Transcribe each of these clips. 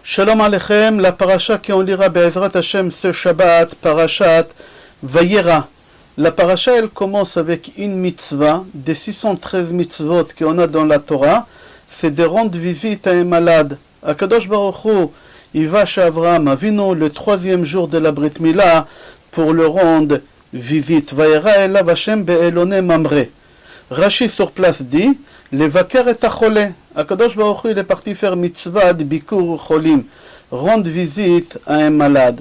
Shalom Aleichem, la paracha qu'on lira Be'ezrat Hashem ce Shabbat, parashat Vayera. La paracha elle commence avec une mitzvah, des 613 mitzvot qu'on a dans la Torah, c'est de rendre visite à un malade. Akadosh Baruch Hu, il va chez Avraham Avinu le 3e jour de la Brit Mila pour le rendre visite. Vayera elav Hashem be'elone mamre. Rashi sur place dit, le vaker et acholé. Akadosh Baruch Hu il est parti faire mitzvah de bikur cholim, rendre visite à un malade.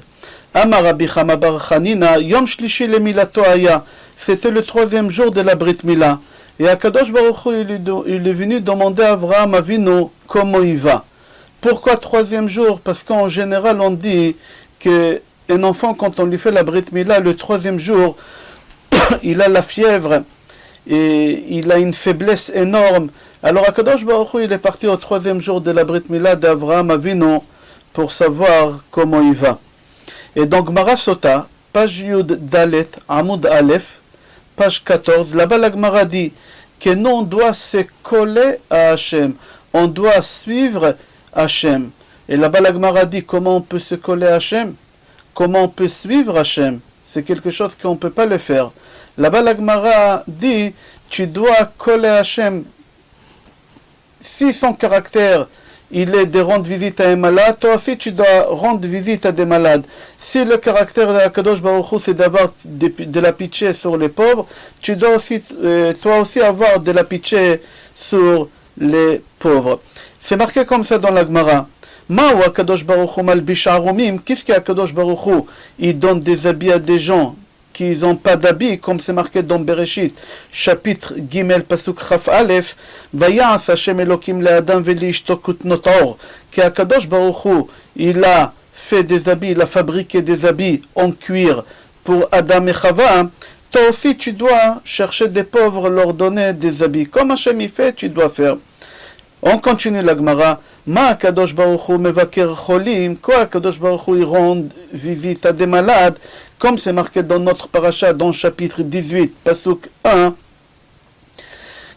Amar Rabbi Chama bar Chanina, Yom Shlishi le milato aya. C'était le 3e jour de la Brit Mila. Et Akadosh Baruch Hu il est venu demander à Avraham Avinu comment il va. Pourquoi 3e jour? Parce qu'en général on dit qu'un enfant quand on lui fait la Brit Mila le 3e jour, il a la fièvre et il a une faiblesse énorme. Alors Akadosh Baruch Hu il est parti au 3e jour de la Brit Mila d'Avraham Avinu pour savoir comment il va. Et donc Gemara Sota, page Yud Dalet, Amoud Aleph, page 14, là-bas la Gemara dit que nous on doit se coller à Hachem, on doit suivre Hachem. Et là-bas la Gemara dit comment on peut se coller à Hachem, comment on peut suivre Hachem. C'est quelque chose qu'on ne peut pas le faire. Là-bas la Gemara dit tu dois coller à Hachem. Si son caractère il est de rendre visite à un malade, toi aussi tu dois rendre visite à des malades. Si le caractère de Akadosh Baruch Hu c'est d'avoir de la pitié sur les pauvres, tu dois aussi, toi aussi avoir de la pitié sur les pauvres. C'est marqué comme ça dans la Gemara. Ma ou Akadosh Baruch Hu malbish arumim, qu'est-ce qu'Akadosh Baruch Hu il donne des habits à des gens qui n'ont pas d'habits, comme c'est marqué dans Bereshit, chapitre Gimel Pasuk Chaf Aleph, Vayas Hashem Elokim le'adam ve'li'ishto kutnot or, qu'Akadosh Baruch Hu, il a fait des habits, il a fabriqué des habits en cuir pour Adam et Chava. Toi aussi tu dois chercher des pauvres, leur donner des habits. Comme Hashem y fait, tu dois faire. On continue la Gemara. Ma Akadosh Baruch Hu mevaker cholim, quoi Akadosh Baruch Hu il rend visite à des malades, comme c'est marqué dans notre paracha, dans le chapitre 18, Pasuk 1,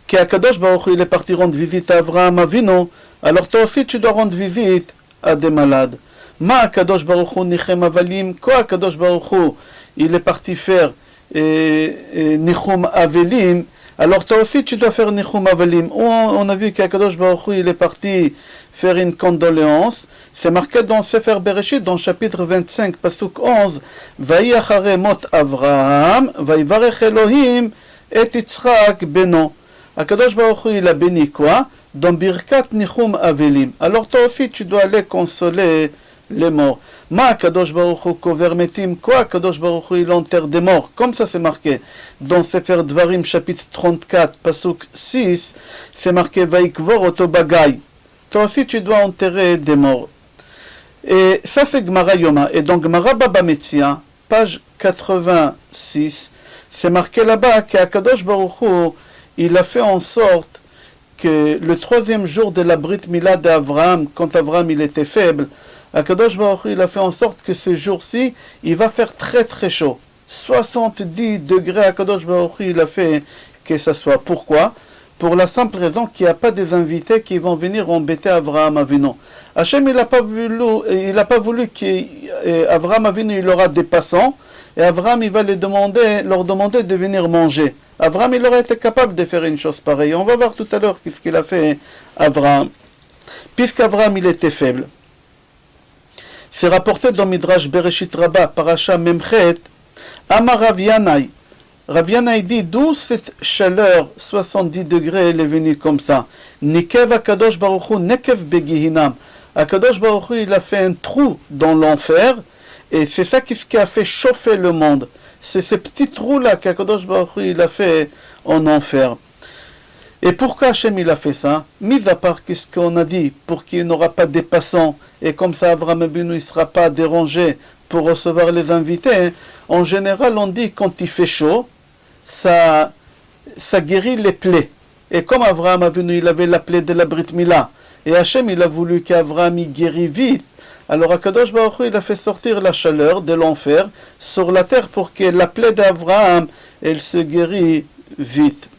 qu'Akadosh Baruch Hu il est parti rendre visite à Avraham Avinu, alors toi aussi tu dois rendre visite à des malades. Ma Akadosh Baruch Hu nichem avalim, quoi Akadosh Baruch Hu il est parti faire nichum avelim, alors toi aussi tu dois faire nichum avalim. On a vu qu'Akadosh Baruch Hu il est parti faire une condoléance. C'est marqué dans Sefer Bereshit, dans le chapitre 25, Pasuk 11, Vayi achare mot Avraham, vayivarech Elohim et Yitzchak beno. Akadosh Baruch Hu il a béni quoi? Dans Birkat nichum avelim. Alors toi aussi tu dois aller consoler les morts. Ma Kadosh Baruch Hu kover metim, quoi Kadosh Baruch Hu il enterre des morts, comme ça c'est marqué dans Sefer Dvarim chapitre 34 pasuk 6, c'est marqué Vaikvor oto bagay. Toi aussi tu dois enterrer des morts. Et ça c'est Gemara Yoma. Et donc Gemara Baba Metzia, page 86, c'est marqué là-bas qu'Akadosh Baruch Hu il a fait en sorte que le 3e jour de la Brit Mila d'Avraham, quand Avraham il était faible, Akadosh Baruch Hu il a fait en sorte que ce jour-ci, il va faire très très chaud. 70 degrés, Akadosh Baruch Hu il a fait que ça soit. Pourquoi? Pour la simple raison qu'il n'y a pas des invités qui vont venir embêter Avraham Avinu. Hachem il n'a pas voulu qu'Avraham Avinu il aura des passants, et Avraham il va leur demander de venir manger. Avraham il aurait été capable de faire une chose pareille. On va voir tout à l'heure qu'est-ce qu'il a fait Avraham. Puisqu'Avraham il était faible. C'est rapporté dans Midrash Bereshit Rabbah, Parasha Memchet, Amar Rav Yanai. Rav Yanai dit, d'où cette chaleur, 70 degrés, elle est venue comme ça. Nikev Akadosh Baruch Hu, Nekev Begihinam. Akadosh Baruch Hu, il a fait un trou dans l'enfer, et c'est ça qui a fait chauffer le monde. C'est ces petits trous-là qu'Akadosh Baruch Hu, il a fait en enfer. Et pourquoi Hachem il a fait ça? Mis à part qu'est-ce qu'on a dit, pour qu'il n'aura pas des passants, et comme ça Avraham Avinu ne sera pas dérangé pour recevoir les invités. En général on dit quand il fait chaud, ça guérit les plaies. Et comme Avraham Avinu il avait la plaie de la Brit Mila, et Hachem il a voulu qu'Avraham il guérit vite, alors Akadosh Baruch Hu il a fait sortir la chaleur de l'enfer sur la terre pour que la plaie d'Avraham elle se guérit vite.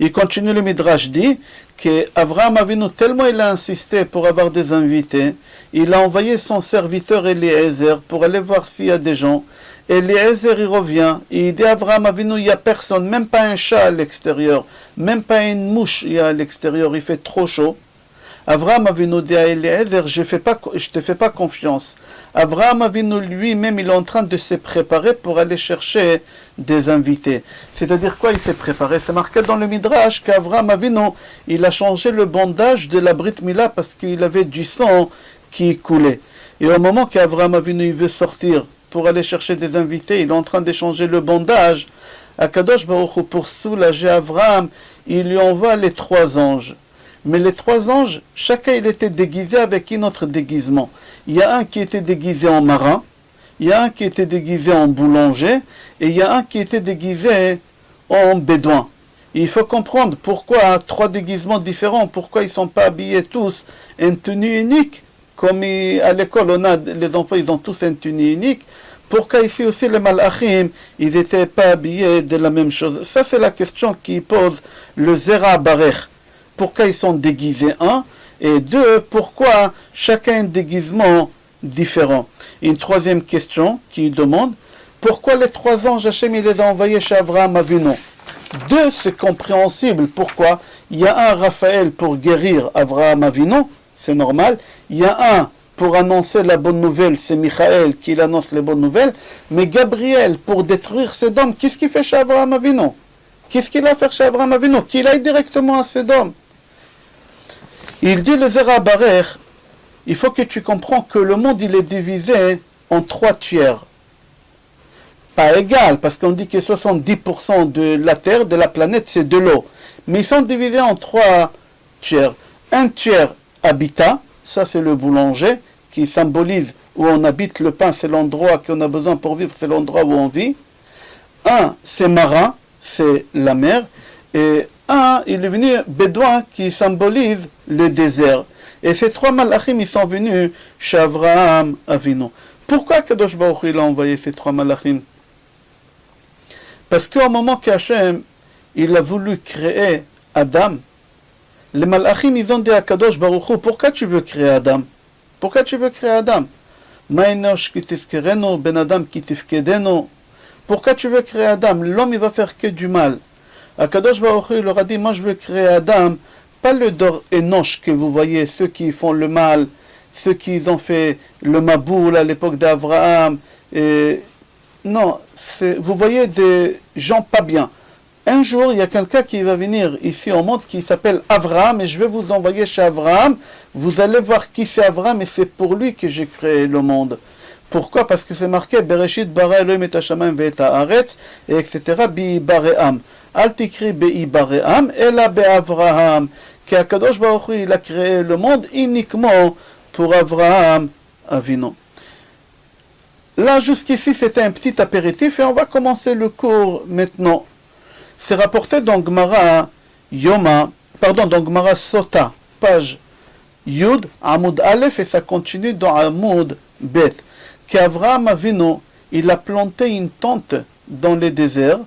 Il continue le Midrash dit qu'Avraham Avinu, tellement il a insisté pour avoir des invités, il a envoyé son serviteur Eliezer pour aller voir s'il y a des gens. Eliezer, il revient, il dit à Avraham Avinu, il n'y a personne, même pas un chat à l'extérieur, même pas une mouche il y a à l'extérieur, il fait trop chaud. Avraham Avinu dit à Eliezer, je te fais pas confiance. Avraham Avinu lui-même, il est en train de se préparer pour aller chercher des invités. C'est-à-dire quoi il s'est préparé? C'est marqué dans le Midrash qu'Avraham Avinu, il a changé le bandage de la Brit Mila parce qu'il avait du sang qui coulait. Et au moment qu'Avraham Avinu il veut sortir pour aller chercher des invités, il est en train d'échanger le bandage. Akadosh Baruch Hu, pour soulager Avraham, il lui envoie les 3 anges. Mais les 3 anges, chacun il était déguisé avec un autre déguisement. Il y a un qui était déguisé en marin, il y a un qui était déguisé en boulanger, et il y a un qui était déguisé en bédouin. Et il faut comprendre pourquoi 3 déguisements différents, pourquoi ils ne sont pas habillés tous en tenue unique, comme à l'école on a les enfants, ils ont tous une tenue unique. Pourquoi ici aussi les malachim, ils n'étaient pas habillés de la même chose? Ça c'est la question qui pose le Zera Barech. Pourquoi ils sont déguisés, 1, et 2, pourquoi chacun a un déguisement différent. Une 3e question qui demande, pourquoi les 3 anges, Hachem, il les a envoyés chez Avraham Avinu? 2, c'est compréhensible, pourquoi? Il y a un Raphaël pour guérir Avraham Avinu, c'est normal. Il y a un pour annoncer la bonne nouvelle, c'est Michael qui annonce les bonnes nouvelles. Mais Gabriel, pour détruire Sodome, qu'est-ce qu'il fait chez Avraham Avinu? Qu'est-ce qu'il a fait chez Avraham Avinu? Qu'il aille directement à Sodome. Il dit le Zera Barech, il faut que tu comprends que le monde il est divisé en 3 tiers. Pas égal, parce qu'on dit que 70% de la Terre, de la planète, c'est de l'eau. Mais ils sont divisés en 3 tiers. Un tiers habitat, ça c'est le boulanger, qui symbolise où on habite. Le pain, c'est l'endroit qu'on a besoin pour vivre, c'est l'endroit où on vit. Un, c'est marin, c'est la mer. Et un, il est venu bédouin qui symbolise le désert. Et ces 3 malachim, ils sont venus chez Avraham Avinu. Pourquoi Kadosh Baruch Hu, il a envoyé ces 3 malachim? Parce qu'au moment qu'Hachem, il a voulu créer Adam, les malachim, ils ont dit à Kadosh Baruch Hu, pourquoi tu veux créer Adam? Pourquoi tu veux créer Adam? Ma'enosh ki tizkerenu, ben Adam ki tifkedenu. Pourquoi tu veux créer Adam? L'homme, il va faire que du mal. Akadosh Baruch Hu, il leur a dit, moi je veux créer Adam, pas le Dor Enosh que vous voyez, ceux qui font le mal, ceux qui ont fait le Maboul à l'époque d'Abraham. Non, vous voyez des gens pas bien. Un jour, il y a quelqu'un qui va venir ici au monde qui s'appelle Abraham, et je vais vous envoyer chez Abraham. Vous allez voir qui c'est Abraham, et c'est pour lui que j'ai créé le monde. Pourquoi? Parce que c'est marqué Bereshit bara Elohim et hashamayim ve'et haaretz, et etc. Bi bare'am. Al tikri bi bare'am, ela be'Avraham. Qu'Akadosh Baruch Hu, il a créé le monde uniquement pour Avraham Avinu. Là, jusqu'ici, c'était un petit apéritif, et on va commencer le cours maintenant. C'est rapporté dans Gemara dans Gemara Sota, page Yud, Amoud Aleph, et ça continue dans Amoud Bet. Qu'Avraham Avinu, il a planté une tente dans le désert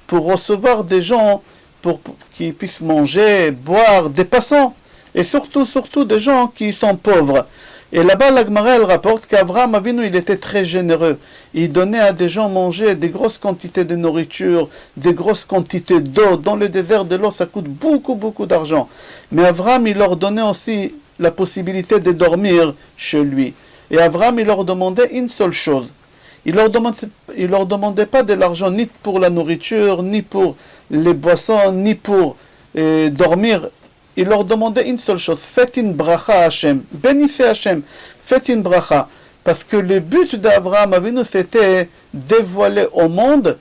pour recevoir des gens pour qu'ils puissent manger, boire, des passants, et surtout des gens qui sont pauvres. Et là-bas, la Gemara, elle rapporte qu'Avraham Avinu, il était très généreux. Il donnait à des gens manger des grosses quantités de nourriture, des grosses quantités d'eau. Dans le désert, de l'eau, ça coûte beaucoup d'argent. Mais Avraham, il leur donnait aussi la possibilité de dormir chez lui. Et Avraham, il leur demandait une seule chose. Il leur demandait pas de l'argent ni pour la nourriture, ni pour les boissons, ni pour dormir. Il leur demandait une seule chose, faites une bracha à Hachem, bénissez Hachem, faites une bracha. Parce que le but d'Avraham Avinu, c'était dévoiler au monde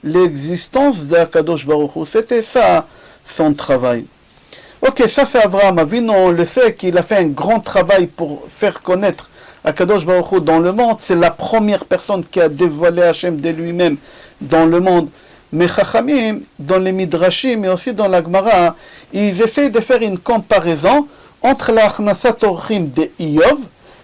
l'existence d'Akadosh Baruch Hu. C'était ça, son travail. Ok, ça c'est Avraham Avinu, on le sait qu'il a fait un grand travail pour faire connaître Akadosh Baruch Hu dans le monde. C'est la première personne qui a dévoilé Hachem de lui-même dans le monde. Mais Chachamim, dans les Midrashim et aussi dans la Gemara, ils essayent de faire une comparaison entre l'Achnasat Orchim de Iyov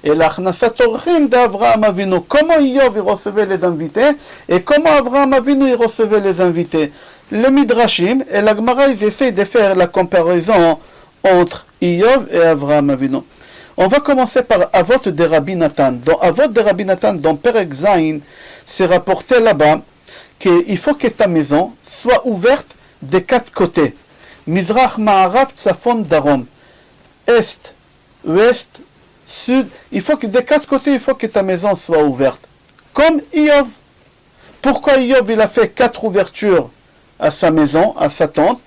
et l'Achnasat Orchim d'Avraham Avinu. Comment Iyov il recevait les invités et comment Avraham Avinu il recevait les invités. Les Midrashim et la Gemara, ils essayent de faire la comparaison entre Iyov et Avraham Avinu. On va commencer par Avot de Rabbi Nathan. Dans Avot de Rabbi Nathan, dans Perek Zayin, c'est rapporté là-bas qu'il faut que ta maison soit ouverte des quatre côtés. Mizrach, Ma'arav, Tzafon, Darom. Est, ouest, sud. Il faut que des quatre côtés, il faut que ta maison soit ouverte. Comme Iyov. Pourquoi Iyov il a fait 4 ouvertures à sa maison, à sa tente?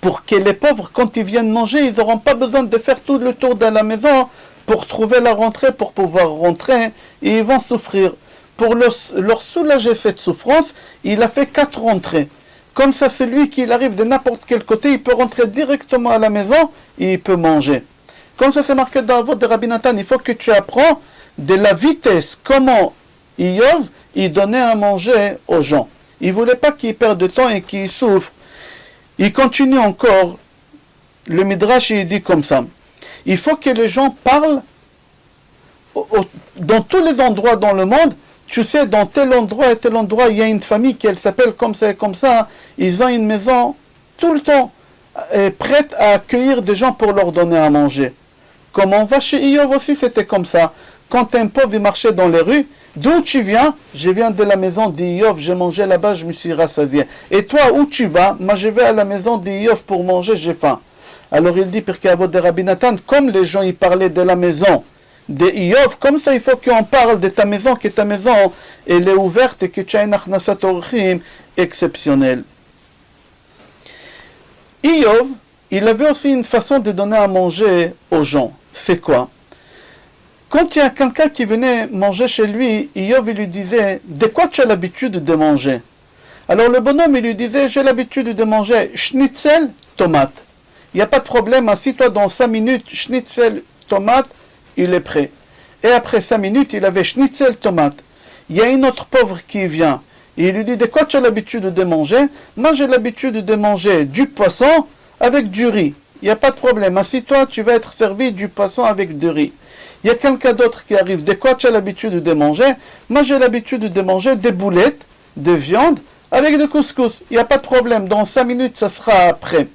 Pour que les pauvres, quand ils viennent manger, ils n'auront pas besoin de faire tout le tour de la maison pour trouver la rentrée, pour pouvoir rentrer, et ils vont souffrir. Pour leur soulager cette souffrance, il a fait 4 rentrées. Comme ça, celui qui arrive de n'importe quel côté, il peut rentrer directement à la maison et il peut manger. Comme ça, c'est marqué dans la voie de Rabbi Nathan, il faut que tu apprends de la vitesse, comment Iyov, il donnait à manger aux gens. Il ne voulait pas qu'ils perdent de temps et qu'ils souffrent. Il continue encore, le Midrash il dit comme ça, il faut que les gens parlent dans tous les endroits dans le monde. Tu sais, dans tel endroit et tel endroit, il y a une famille qui elle s'appelle comme ça et comme ça, ils ont une maison tout le temps prête à accueillir des gens pour leur donner à manger. Comme on va chez Iyov aussi, c'était comme ça. Quand un pauvre il marchait dans les rues, d'où tu viens? Je viens de la maison d'Iyov, j'ai mangé là-bas, je me suis rassasié. Et toi, où tu vas? Moi, je vais à la maison d'Iyov pour manger, j'ai faim. Alors il dit, Pirkei Avot de Rabbi Nathan, comme les gens ils parlaient de la maison d'Iyov, comme ça il faut qu'on parle de ta maison, que ta maison elle est ouverte et que tu as une achnasat orchim exceptionnelle. Iyov, il avait aussi une façon de donner à manger aux gens. C'est quoi? Quand il y a quelqu'un qui venait manger chez lui, Iyov il lui disait, de quoi tu as l'habitude de manger? Alors le bonhomme il lui disait, j'ai l'habitude de manger schnitzel, tomate. Il n'y a pas de problème, assis-toi dans 5 minutes, schnitzel, tomate, il est prêt. Et après 5 minutes, il avait schnitzel, tomate. Il y a une autre pauvre qui vient, et il lui dit, de quoi tu as l'habitude de manger? Moi j'ai l'habitude de manger du poisson avec du riz. Il n'y a pas de problème, assis-toi, tu vas être servi du poisson avec du riz. Il y a quelqu'un d'autre qui arrive, de quoi tu as l'habitude de manger? Moi j'ai l'habitude de manger des boulettes de viande avec du couscous. Il n'y a pas de problème, dans 5 minutes ça sera prêt.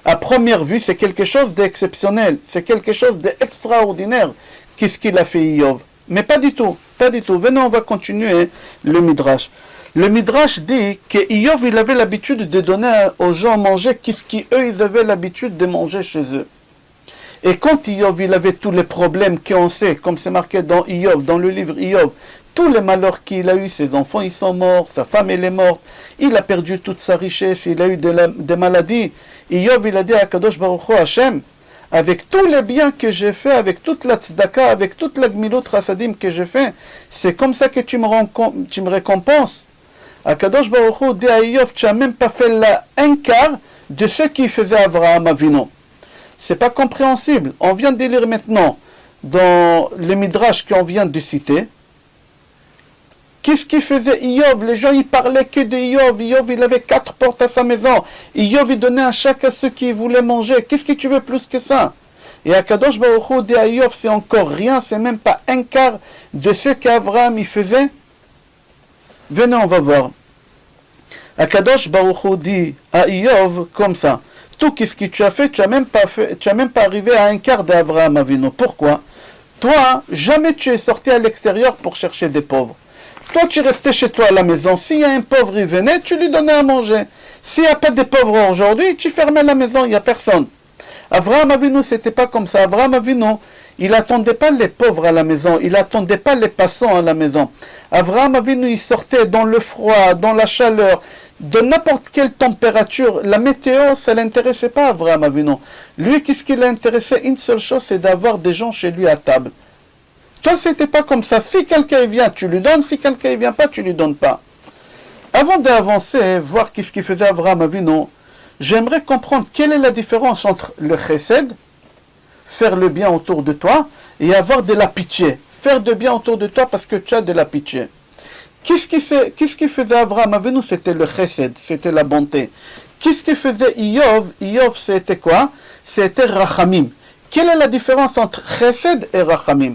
À première vue, c'est quelque chose d'exceptionnel, c'est quelque chose d'extraordinaire. Qu'est-ce qu'il a fait Iyov? Mais pas du tout, pas du tout. Venez, on va continuer le Midrash. Le Midrash dit que Iyov, il avait l'habitude de donner aux gens à manger qu'est-ce qu'eux, ils avaient l'habitude de manger chez eux. Et quand Iyov, il avait tous les problèmes qu'on sait, comme c'est marqué dans Iyov, dans le livre Iyov, tous les malheurs qu'il a eu, ses enfants, ils sont morts, sa femme, elle est morte, il a perdu toute sa richesse, il a eu des maladies. Iyov, il a dit à Kadosh Baruch Hu, Hashem, avec tous les biens que j'ai fait, avec toute la tzedaka, avec toute la gmilot chassadim que j'ai fait, c'est comme ça que tu me récompenses. Akadosh Baruch Hu dit à Iyov, tu n'as même pas fait un quart de ce qu'il faisait Avraham Avinu. C'est pas compréhensible. On vient de lire maintenant dans le Midrash qu'on vient de citer. Qu'est-ce qu'il faisait Iyov? Les gens ils parlaient que de Iyov. Iyov il avait 4 portes à sa maison. Iyov il donnait à chacun ceux qui voulaient manger. Qu'est-ce que tu veux plus que ça? Et Akadosh Baruch Hu dit à Iyov, c'est encore rien, c'est même pas un quart de ce qu'Avraham il faisait. Venez, on va voir. Akadosh Baruch Hu dit à Iyov comme ça. Tout ce que tu as fait, tu n'as même pas arrivé à un quart d'Avraham Avinu. Pourquoi? Toi, jamais tu es sorti à l'extérieur pour chercher des pauvres. Toi, tu restais chez toi à la maison. S'il y a un pauvre, il venait, tu lui donnais à manger. S'il n'y a pas de pauvres aujourd'hui, tu fermais la maison, il n'y a personne. Avraham Avinu, c'était pas comme ça. Avraham Avinu, il n'attendait pas les pauvres à la maison, il n'attendait pas les passants à la maison. Avraham Avinu, il sortait dans le froid, dans la chaleur, de n'importe quelle température. La météo, ça ne l'intéressait pas, Avraham Avinu. Lui, qu'est-ce qui l'intéressait? Une seule chose, c'est d'avoir des gens chez lui à table. Toi, c'était pas comme ça. Si quelqu'un vient, tu lui donnes. Si quelqu'un ne vient pas, tu lui donnes pas. Avant d'avancer, voir qu'est-ce qu'il faisait Avraham Avinu, j'aimerais comprendre quelle est la différence entre le chesed, faire le bien autour de toi, et avoir de la pitié. Faire de bien autour de toi parce que tu as de la pitié. Qu'est-ce qu'il faisait Avraham Avinu? C'était le chesed, c'était la bonté. Qu'est-ce qu'il faisait Iyov? Iyov, c'était quoi? C'était rachamim. Quelle est la différence entre chesed et rachamim?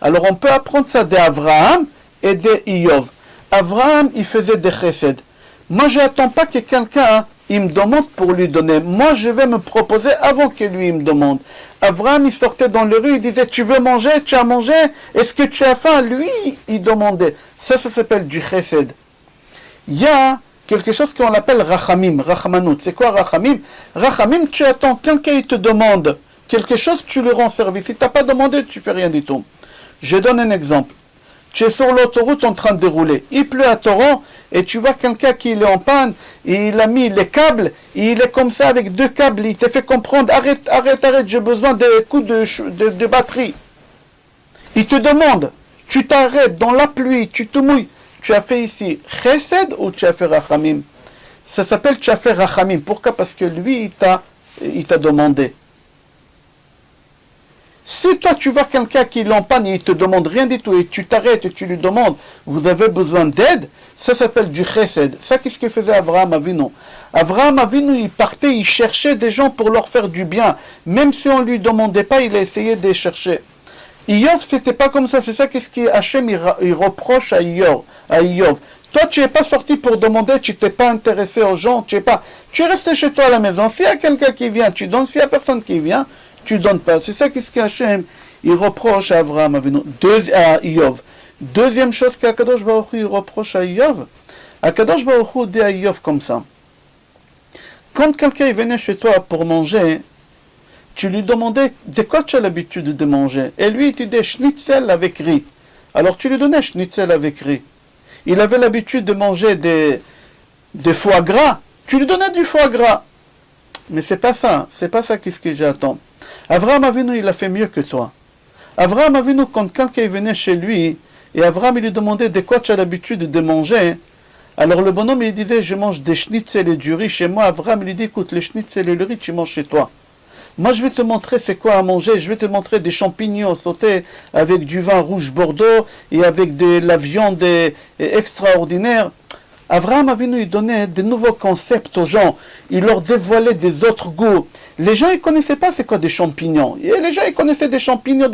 Alors on peut apprendre ça d'Avraham et d'Iyov. Avraham, il faisait des chesed. Moi, je n'attends pas que quelqu'un il me demande pour lui donner. Moi, je vais me proposer avant que lui il me demande. Abraham, il sortait dans les rues, il disait, tu veux manger, tu as mangé, est-ce que tu as faim? Lui, il demandait. Ça s'appelle du chesed. Il y a quelque chose qu'on appelle rachamim, rachmanut. C'est quoi rachamim? Rachamim, tu attends, quelqu'un il te demande quelque chose, tu lui rends service. Si tu n'as pas demandé, tu fais rien du tout. Je donne un exemple. Tu es sur l'autoroute en train de rouler. Il pleut à torrent et tu vois quelqu'un qui est en panne et il a mis les câbles et il est comme ça avec 2 câbles. Il s'est fait comprendre, arrête, j'ai besoin de coups de batterie. Il te demande, tu t'arrêtes dans la pluie, tu te mouilles. Tu as fait ici chesed ou tu as fait rachamim? Ça s'appelle tu as fait rachamim. Pourquoi? Parce que lui, il t'a demandé. Si toi tu vois quelqu'un qui l'empanne et il te demande rien du tout et tu t'arrêtes et tu lui demandes, vous avez besoin d'aide, ça s'appelle du chesed. Ça, qu'est-ce que faisait Abraham Avinu? Abraham Avinu, il partait, il cherchait des gens pour leur faire du bien. Même si on ne lui demandait pas, il a essayé de les chercher. Iyov, c'était pas comme ça. C'est ça qu'est-ce que Hachem il reproche à Iyov. Toi, tu n'es pas sorti pour demander, tu t'es pas intéressé aux gens, tu es resté chez toi à la maison. S'il y a quelqu'un qui vient, tu donnes. S'il y a personne qui vient, tu donnes pas. C'est ça qu'est-ce qu'Hachem il reproche à Abraham Avinu, à Iyov. Deuxième chose qu'Akadosh Baruch Hu il reproche à Iyov, Akadosh Baruch Hu dit à Iyov comme ça. Quand quelqu'un venait chez toi pour manger, tu lui demandais de quoi tu as l'habitude de manger. Et lui, il te disait schnitzel avec riz. Alors tu lui donnais schnitzel avec riz. Il avait l'habitude de manger des foie gras. Tu lui donnais du foie gras. Mais c'est pas ça qu'est-ce que j'attends. Abraham Avinu, il a fait mieux que toi. Abraham Avinu, quand quelqu'un venait chez lui, et Abraham il lui demandait de quoi tu as l'habitude de manger, alors le bonhomme il disait, je mange des schnitzel et du riz chez moi. Abraham il lui dit, écoute, les schnitzel et le riz, tu manges chez toi. Moi, je vais te montrer c'est quoi à manger. Je vais te montrer des champignons sautés avec du vin rouge Bordeaux et avec de la viande extraordinaire. Abraham Avinu, il donnait de nouveaux concepts aux gens. Il leur dévoilait des autres goûts. Les gens, ils ne connaissaient pas c'est quoi des champignons. Et les gens, ils connaissaient des champignons.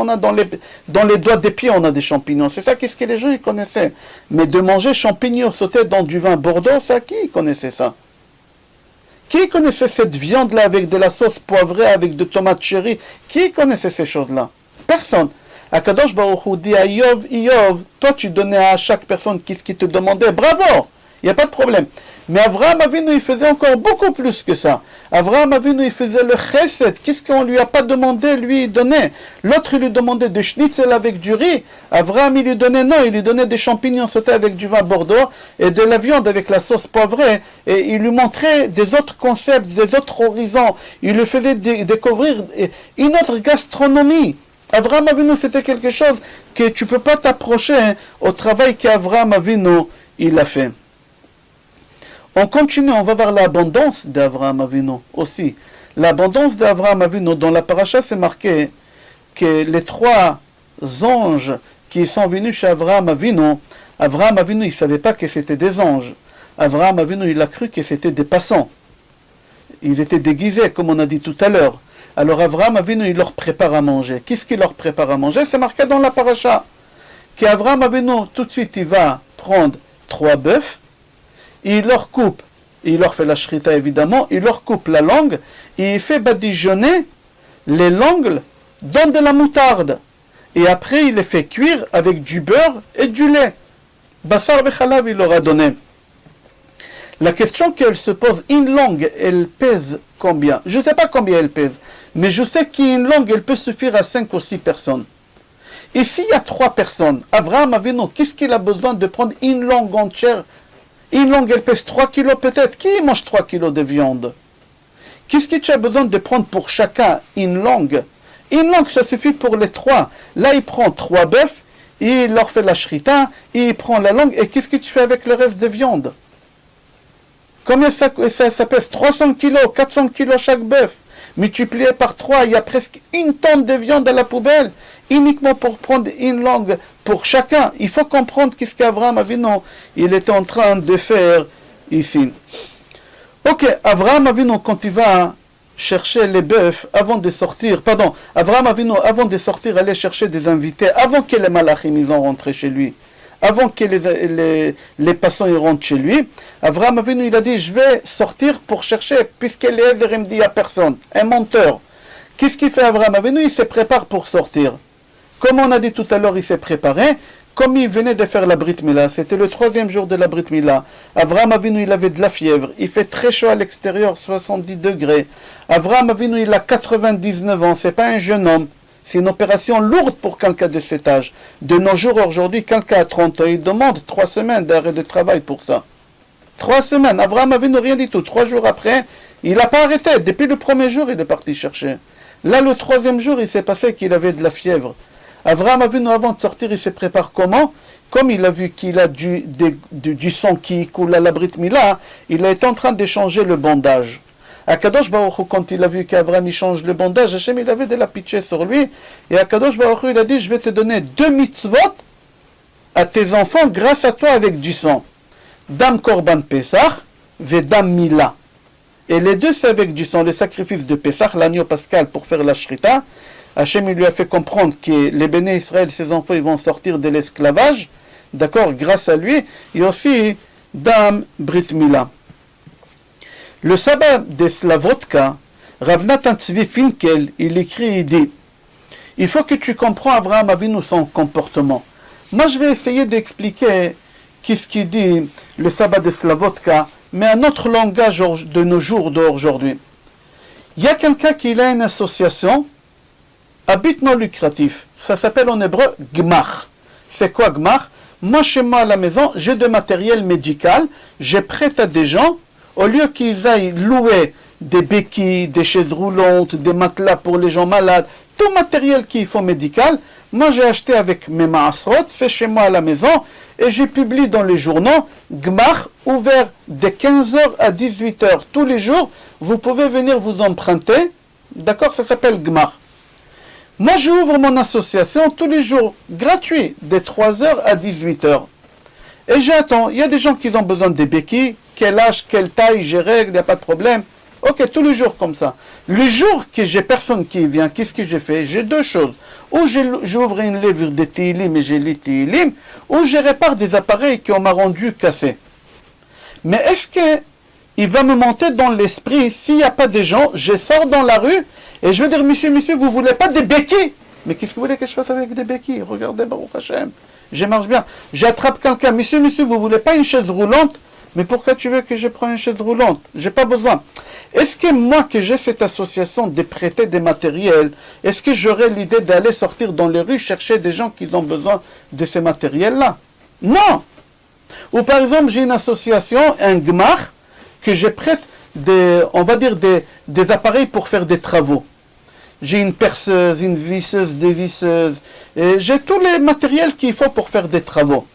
On a dans les doigts des pieds, on a des champignons. C'est ça qu'est-ce que les gens, ils connaissaient. Mais de manger champignons sautés dans du vin Bordeaux, ça, qui connaissait ça? Qui connaissait cette viande-là avec de la sauce poivrée, avec de tomates cherry? Qui connaissait ces choses-là? Personne. Akadosh Baruch Hu dit à Iyov, toi tu donnais à chaque personne ce qui te demandait, bravo, il n'y a pas de problème. Mais Abraham Avinu, il faisait encore beaucoup plus que ça. Abraham Avinu, il faisait le chesed. Qu'est-ce qu'on lui a pas demandé, lui, il donnait. L'autre, il lui demandait des schnitzel avec du riz. Abraham, il lui donnait, non, il lui donnait des champignons sautés avec du vin Bordeaux et de la viande avec la sauce poivrée. Et il lui montrait des autres concepts, des autres horizons. Il lui faisait découvrir une autre gastronomie. Abraham Avinu, c'était quelque chose que tu ne peux pas t'approcher au travail qu'Abraham Avinu, il a fait. On continue, on va voir l'abondance d'Abraham Avinu aussi. L'abondance d'Abraham Avinu, dans la paracha, c'est marqué que les 3 anges qui sont venus chez Abraham Avinu, il ne savait pas que c'était des anges. Abraham Avinu, il a cru que c'était des passants. Ils étaient déguisés, comme on a dit tout à l'heure. Alors Abraham Avinu, il leur prépare à manger. Qu'est-ce qu'il leur prépare à manger? C'est marqué dans la paracha. Qu'Abraham Avinu, tout de suite, il va prendre 3 bœufs, il leur coupe, il leur fait la shrita évidemment, il leur coupe la langue, et il fait badigeonner les langues dans de la moutarde. Et après, il les fait cuire avec du beurre et du lait. Bassar bechalav, il leur a donné. La question qu'elle se pose, une langue, elle pèse combien? Je ne sais pas combien elle pèse, mais je sais qu'une langue, elle peut suffire à 5 ou 6 personnes. Et s'il y a 3 personnes, Abraham Avinu, qu'est-ce qu'il a besoin de prendre une langue entière? Une langue, elle pèse 3 kilos peut-être. Qui mange 3 kilos de viande? Qu'est-ce que tu as besoin de prendre pour chacun? Une langue. Une langue, ça suffit pour les 3. Là, il prend 3 bœufs, il leur fait la shrita, il prend la langue, et qu'est-ce que tu fais avec le reste de viande? Combien ça pèse? 300 kilos, 400 kilos chaque bœuf. Multiplié par 3, il y a presque 1 tonne de viande à la poubelle, uniquement pour prendre une langue pour chacun. Il faut comprendre qu'est-ce qu'Abraham Avinu, il était en train de faire ici. Ok, Abraham Avinu, quand il va chercher les bœufs avant de sortir, Abraham Avinu, avant de sortir, allait chercher des invités, avant que les malachim ils ont rentré chez lui. avant que les passants ils rentrent chez lui, Avraham Avinu, il a dit, je vais sortir pour chercher, puisqu'Eliezer, il me dit à personne, un menteur. Qu'est-ce qu'il fait Avraham Avinu? Il se prépare pour sortir. Comme on a dit tout à l'heure, il s'est préparé. Comme il venait de faire la Brit Mila, c'était le 3e jour de la Brit Mila. Avraham Avinu, il avait de la fièvre. Il fait très chaud à l'extérieur, 70 degrés. Avraham Avinu, il a 99 ans. C'est pas un jeune homme. C'est une opération lourde pour quelqu'un de cet âge. De nos jours, aujourd'hui, quelqu'un à 30 ans, il demande 3 semaines d'arrêt de travail pour ça. 3 semaines. Avraham Avinu, rien du tout. 3 jours après, il n'a pas arrêté. Depuis le 1er jour, il est parti chercher. Là, le 3e jour, il s'est passé qu'il avait de la fièvre. Avraham Avinu, avant de sortir, il se prépare comment? Comme il a vu qu'il a du sang qui coule à la Brit Mila, il est en train d'échanger le bandage. Akadosh Baruch Hu, quand il a vu qu'Avraham il change le bandage, Hachem il avait de la pitié sur lui, et Akadosh Baruch Hu, il a dit, je vais te donner 2 mitzvot à tes enfants grâce à toi avec du sang. Dam Korban Pesach, ve Dam Mila. Et les deux, c'est avec du sang, le sacrifice de Pesach, l'agneau pascal pour faire la shrita. Hachem il lui a fait comprendre que les béné Israël, ses enfants, ils vont sortir de l'esclavage, d'accord, grâce à lui, et aussi Dam Brit Mila. Le sabbat de Slavotka, Rav Natan Tzvi Finkel, il écrit, il dit, il faut que tu comprends Avraham Avinu son comportement. Moi, je vais essayer d'expliquer qu'est-ce qu'il dit le sabbat de Slavotka, mais un autre langage de nos jours d'aujourd'hui. Il y a quelqu'un qui a une association à but non lucratif. Ça s'appelle en hébreu Gmach. C'est quoi Gmach? Moi, chez moi à la maison, j'ai de matériel médical, j'ai prête à des gens. Au lieu qu'ils aillent louer des béquilles, des chaises roulantes, des matelas pour les gens malades, tout matériel qu'il faut médical, moi j'ai acheté avec mes maasrot, c'est chez moi à la maison, et j'ai publié dans les journaux, Gmach, ouvert de 15h à 18h tous les jours, vous pouvez venir vous emprunter, d'accord, ça s'appelle Gmach. Moi j'ouvre mon association tous les jours, gratuit, de 3h à 18h. Et j'attends, il y a des gens qui ont besoin des béquilles, quel âge, quelle taille, je règle, il n'y a pas de problème. Ok, tous les jours comme ça. Le jour que j'ai personne qui vient, qu'est-ce que j'ai fait? J'ai 2 choses. Ou j'ouvre une livre de Tehillim et j'ai lu Tehillim, ou je répare des appareils qu'on m'a rendu cassés. Mais est-ce qu'il va me monter dans l'esprit, s'il n'y a pas de gens, je sors dans la rue et je vais dire, monsieur, vous ne voulez pas des béquilles? Mais qu'est-ce que vous voulez que je fasse avec des béquilles? Regardez, Baruch Hashem, je marche bien. J'attrape quelqu'un, monsieur, vous ne voulez pas une chaise roulante? Mais pourquoi tu veux que je prenne une chaise roulante? J'ai pas besoin. Est-ce que moi, que j'ai cette association de prêter des matériels, est-ce que j'aurais l'idée d'aller sortir dans les rues chercher des gens qui ont besoin de ces matériels-là? Non! Ou par exemple, j'ai une association, un gmach, que je prête on va dire des appareils pour faire des travaux. J'ai une perceuse, une visseuse, des visseuses, et j'ai tous les matériels qu'il faut pour faire des travaux.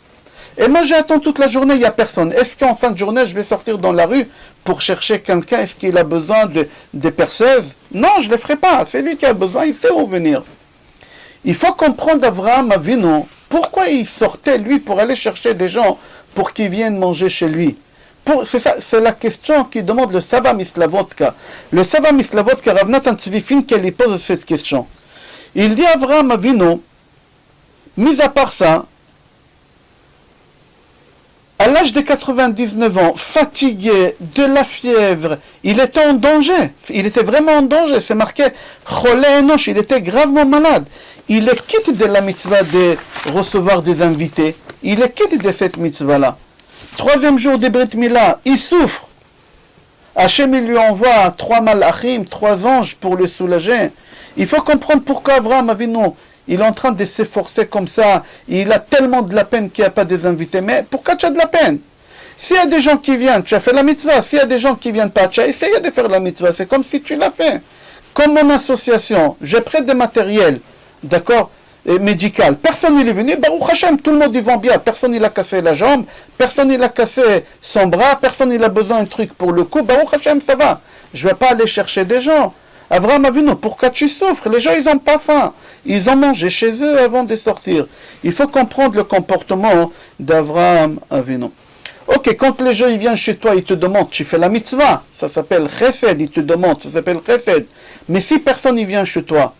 Et moi j'attends toute la journée, il n'y a personne. Est-ce qu'en fin de journée, je vais sortir dans la rue pour chercher quelqu'un? Est-ce qu'il a besoin de perceuses? Non, je ne le ferai pas. C'est lui qui a besoin, il sait où venir. Il faut comprendre Avraham Avinu, pourquoi il sortait, lui, pour aller chercher des gens pour qu'ils viennent manger chez lui. C'est la question qui demande le Saba Mislavotka. Le Saba Mislavotka, Rav Natan Tzvi Finkel, il pose cette question. Il dit Avraham Avinu, mis à part ça, à l'âge de 99 ans, fatigué, de la fièvre, il était en danger. Il était vraiment en danger. C'est marqué Cholé Enosh, il était gravement malade. Il est quitte de la mitzvah de recevoir des invités. Il est quitte de cette mitzvah-là. 3e jour de Brit Mila, il souffre. Hachem il lui envoie 3 malachim, 3 anges pour le soulager. Il faut comprendre pourquoi Avraham Avinu, il est en train de s'efforcer comme ça. Il a tellement de la peine qu'il n'y a pas des invités. Mais pourquoi tu as de la peine? S'il y a des gens qui viennent, tu as fait la mitzvah. S'il y a des gens qui ne viennent pas, tu as essayé de faire la mitzvah. C'est comme si tu l'as fait. Comme mon association, j'ai prêt des matériels, d'accord, médical. Personne n'est venu. Baruch Hashem, tout le monde y va bien. Personne il a cassé la jambe. Personne il a cassé son bras. Personne il a besoin d'un truc pour le cou. Baruch Hashem, ça va. Je ne vais pas aller chercher des gens. Avraham Avinu, pourquoi tu souffres? Les gens, ils n'ont pas faim. Ils ont mangé chez eux avant de sortir. Il faut comprendre le comportement d'Avraham Avinu. Ok, quand les gens ils viennent chez toi, ils te demandent, tu fais la mitzvah. Ça s'appelle chesed, ils te demandent, ça s'appelle chesed. Mais si personne ne vient chez toi,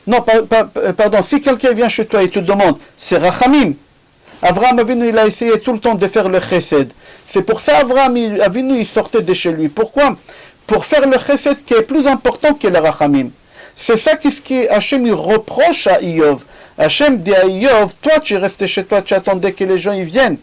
Non, pardon, si quelqu'un vient chez toi et te demande, c'est Rachamim. Avraham Avinu, il a essayé tout le temps de faire le chesed. C'est pour ça Avraham Avinu, il sortait de chez lui. Pourquoi? Pour faire le chesed qui est plus important que le Rachamim. C'est ça ce qui Hachem il reproche à Iyov. Hachem dit à Iyov, toi tu restais chez toi, tu attendais que les gens y viennent.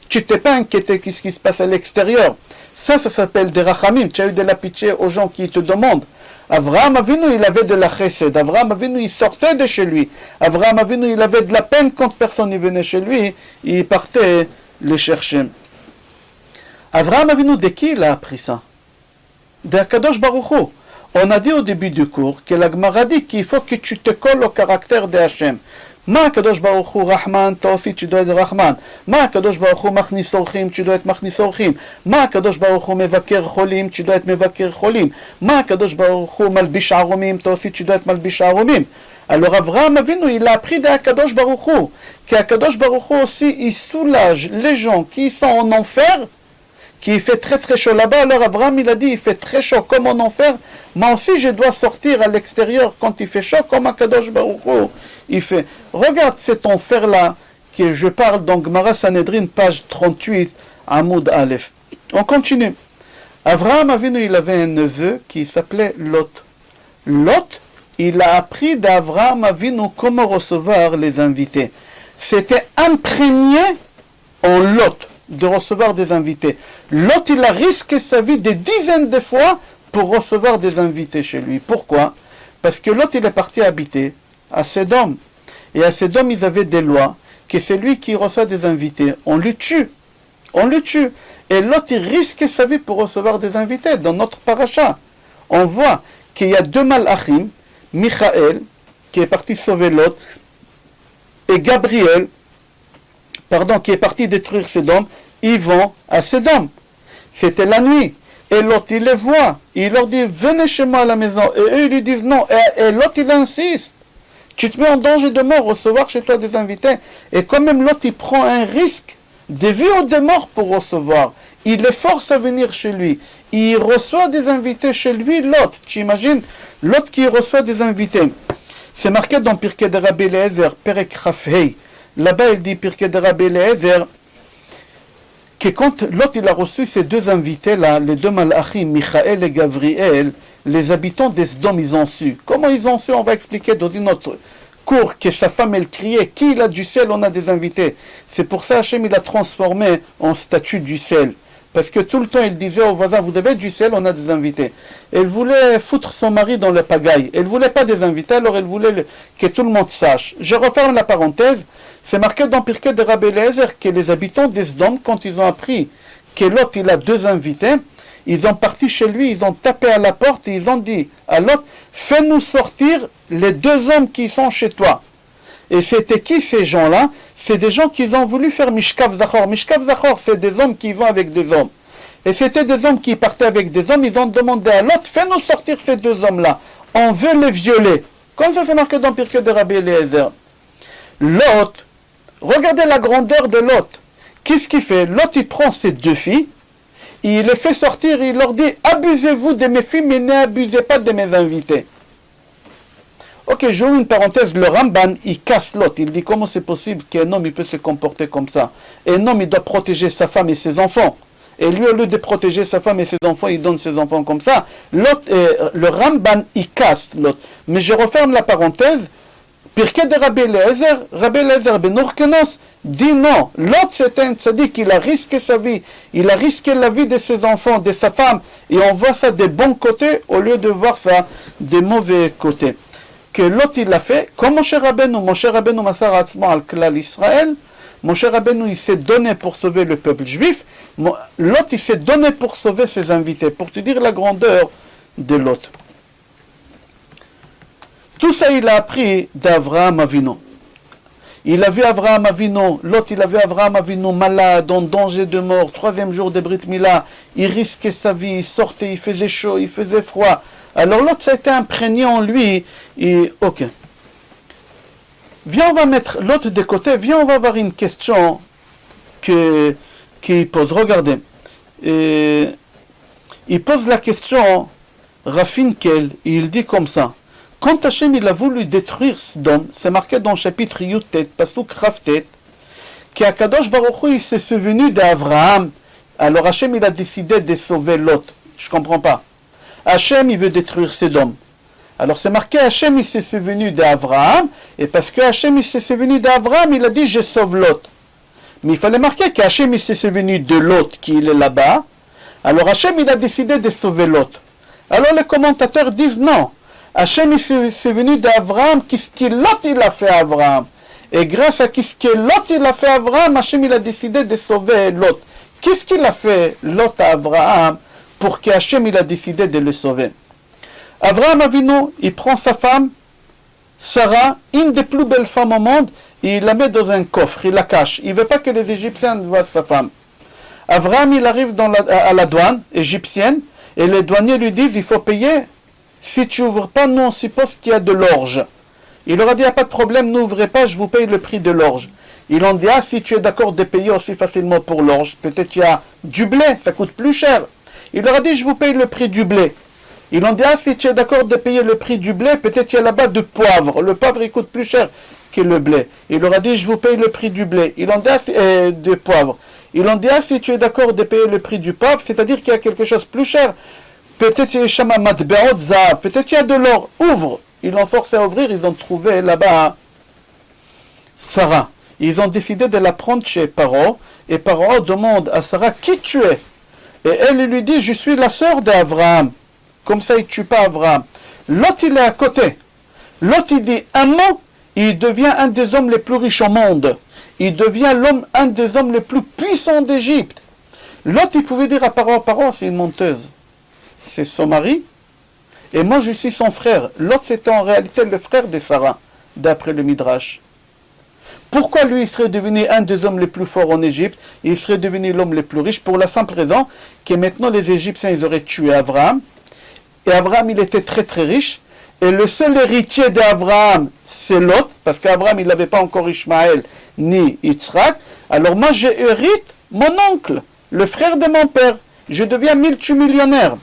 Tu t'es pas inquiété de ce qui se passe à l'extérieur. Ça s'appelle des rachamim. Tu as eu de la pitié aux gens qui te demandent. Avraham Avinu, il avait de la chesed. Avraham Avinu, il sortait de chez lui. Avraham Avinu, il avait de la peine quand personne ne venait chez lui. Il partait le chercher. Avraham Avinu, de qui il a appris ça? De Akadosh Baruch Hu. On a dit au début du cours que la Gemara dit qu'il faut que tu te colles au caractère de Hachem. Ma Kadosh Baruch Hu Rahman, toi aussi tu dois être Rahman. Ma Kadosh Baruch Hu Machnis Orchim, tu dois être Machnis Orchim. Ma Kadosh Baruch Hu Mevaker Cholim, tu dois être Mevaker Cholim. Ma Kadosh Baruch Hu Malbish Aromim, toi aussi tu dois être Malbish Aromim. Alors Avraham Avinu, il a appris d'Akadosh Baruch Hu, qu'Akadosh Baruch Hu aussi, il soulage les gens qui sont en enfer, qui fait très très chaud là-bas. Alors Avraham, il a dit, il fait très chaud comme en enfer, moi aussi je dois sortir à l'extérieur quand il fait chaud, comme Akadosh Baruch Hu, il fait. Regarde cet enfer-là, que je parle dans Gemara Sanhedrin, page 38, Amoud Aleph. On continue. Avraham Avinu, il avait un neveu qui s'appelait Lot. Lot, il a appris d'Avraham Avinu comment recevoir les invités. C'était imprégné en Lot de recevoir des invités. Lot, il a risqué sa vie des dizaines de fois pour recevoir des invités chez lui. Pourquoi? Parce que Lot, il est parti habiter à Sédom. Et à Sédom, ils avaient des lois que c'est lui qui reçoit des invités. On le tue. On le tue. Et Lot, il risque sa vie pour recevoir des invités. Dans notre paracha, on voit qu'il y a deux malachim, Michaël, qui est parti sauver Lot, et Gabriel, qui est parti détruire Sédom. Ils vont à Sédom. C'était la nuit. Et Lot, il les voit. Il leur dit, venez chez moi à la maison. Et eux, ils lui disent non. Et Lot, il insiste. Tu te mets en danger de mort, recevoir chez toi des invités. Et quand même, Lot, il prend un risque de vie ou de mort pour recevoir. Il les force à venir chez lui. Il reçoit des invités chez lui, Lot. Tu imagines? Lot qui reçoit des invités. C'est marqué dans Pirkei de Rabbi Eliezer, Perek Chafhei. Là-bas, il dit Pirkei de Rabbi Eliezer, que quand Lot il a reçu ces deux invités-là, les deux malachim, Michaël et Gabriel, les habitants des Sdom, ils ont su. Comment ils ont su? On va expliquer dans une autre cours que sa femme, elle criait, qui il a du sel, on a des invités. C'est pour ça Hachem, il a transformé en statue du sel. Parce que tout le temps, il disait aux voisins, vous avez du sel, on a des invités. Elle voulait foutre son mari dans le pagaille. Elle ne voulait pas des invités, alors elle voulait que tout le monde sache. Je referme la parenthèse. C'est marqué dans Pirkei de Rabbi Eliezer que les habitants d'Esdom, quand ils ont appris que Lot, il a deux invités, ils ont parti chez lui, ils ont tapé à la porte et ils ont dit à Lot, fais-nous sortir les deux hommes qui sont chez toi. Et c'était qui ces gens-là? C'est des gens qui ont voulu faire Mishkav Zachor. Mishkav Zachor, c'est des hommes qui vont avec des hommes. Et c'était des hommes qui partaient avec des hommes. Ils ont demandé à Lot, fais-nous sortir ces deux hommes-là. On veut les violer. Comme ça, c'est marqué dans Pirkei de Rabbi Eliezer. Lot, regardez la grandeur de Lot. Qu'est-ce qu'il fait? Lot, il prend ses deux filles, il les fait sortir, il leur dit, abusez-vous de mes filles, mais n'abusez pas de mes invités. Ok, j'ouvre une parenthèse, le Ramban, il casse Lot. Il dit comment c'est possible qu'un homme il peut se comporter comme ça. Un homme, il doit protéger sa femme et ses enfants. Et lui, au lieu de protéger sa femme et ses enfants, il donne ses enfants comme ça. Lot, le Ramban, il casse Lot. Mais je referme la parenthèse. Pirkei de Rabbi Eliezer ben Urkenos dit non. Lot, c'est un tzaddik, il a risqué sa vie. Il a risqué la vie de ses enfants, de sa femme. Et on voit ça des bons côtés au lieu de voir ça des mauvais côtés. Que Lot il l'a fait, comme Moshe Rabbeinu Masar Atzmo al Klal Israël, Moshe Rabbeinu il s'est donné pour sauver le peuple juif, Lot il s'est donné pour sauver ses invités, pour te dire la grandeur de Lot. Tout ça il a appris d'Avraham Avinu. Il a vu Avraham Avinu, Lot il a vu Avraham Avinu malade, en danger de mort, 3e jour de Brit Mila, il risquait sa vie, il sortait, il faisait chaud, il faisait froid. Alors l'autre, ça a été imprégné en lui. Et, ok. Viens, on va mettre l'autre de côté. Viens, on va voir une question qu'il pose. Regardez. Il pose la question, Rafinkel, il dit comme ça. Quand Hachem il a voulu détruire Sodome, c'est marqué dans le chapitre Yutet, Pasuk Raftet, qu'Akadosh Baruch Hu il s'est souvenu d'Abraham. Alors Hachem il a décidé de sauver Lot. Je comprends pas. Hachem il veut détruire Sodome. Alors c'est marqué Hachem il s'est souvenu d'Abraham, et parce que Hachem il s'est souvenu d'Abraham, il a dit je sauve Lot. Mais il fallait marquer qu'Hachem il s'est souvenu de Lot qui est là-bas. Alors Hachem il a décidé de sauver Lot. Alors les commentateurs disent non. Hachem il s'est souvenu d'Abraham, qu'est-ce que Lot il a fait à Abraham. Et grâce à qu'est-ce que Lot il a fait à Abraham, Hachem il a décidé de sauver Lot. Qu'est-ce qu'il a fait Lot à Abraham pour que Hachem il a décidé de le sauver? Abraham Avinu, il prend sa femme, Sarah, une des plus belles femmes au monde, et il la met dans un coffre, il la cache. Il ne veut pas que les Égyptiens voient sa femme. Abraham, il arrive à la douane égyptienne, et les douaniers lui disent, il faut payer. Si tu n'ouvres pas, nous on suppose qu'il y a de l'orge. Il leur a dit, il n'y a pas de problème, n'ouvrez pas, je vous paye le prix de l'orge. Ils ont dit, ah, si tu es d'accord de payer aussi facilement pour l'orge, peut-être il y a du blé, ça coûte plus cher. Il leur a dit, je vous paye le prix du blé. Ils ont dit, ah, si tu es d'accord de payer le prix du blé, peut-être il y a là-bas du poivre. Le poivre, il coûte plus cher que le blé. Il leur a dit, je vous paye le prix du blé. Ils ont dit, ah, du poivre. Ils ont dit, ah, si tu es d'accord de payer le prix du poivre, c'est-à-dire qu'il y a quelque chose de plus cher. Peut-être il y a Shama Matbeot Zav, peut-être il y a de l'or. Ouvre. Ils l'ont forcé à ouvrir, ils ont trouvé là-bas Sarah. Ils ont décidé de la prendre chez Paro. Et Paro demande à Sarah, qui tu es? Et elle lui dit, je suis la sœur d'Abraham. Comme ça, il ne tue pas Abraham. L'autre, il est à côté. L'autre, il dit un mot, il devient un des hommes les plus riches au monde. Il devient un des hommes les plus puissants d'Égypte. L'autre, il pouvait dire à Paro, Paro, c'est une menteuse. C'est son mari. Et moi, je suis son frère. L'autre, c'était en réalité le frère de Sarah, d'après le Midrash. Pourquoi lui, il serait devenu un des hommes les plus forts en Égypte? Il serait devenu l'homme le plus riche pour la simple raison que maintenant, les Égyptiens, ils auraient tué Abraham. Et Abraham, il était très très riche. Et le seul héritier d'Abraham, c'est Lot, parce qu'Abraham, il n'avait pas encore Ishmaël ni Yitzhak. Alors moi, j'hérite mon oncle, le frère de mon père. Je deviens multimillionnaire.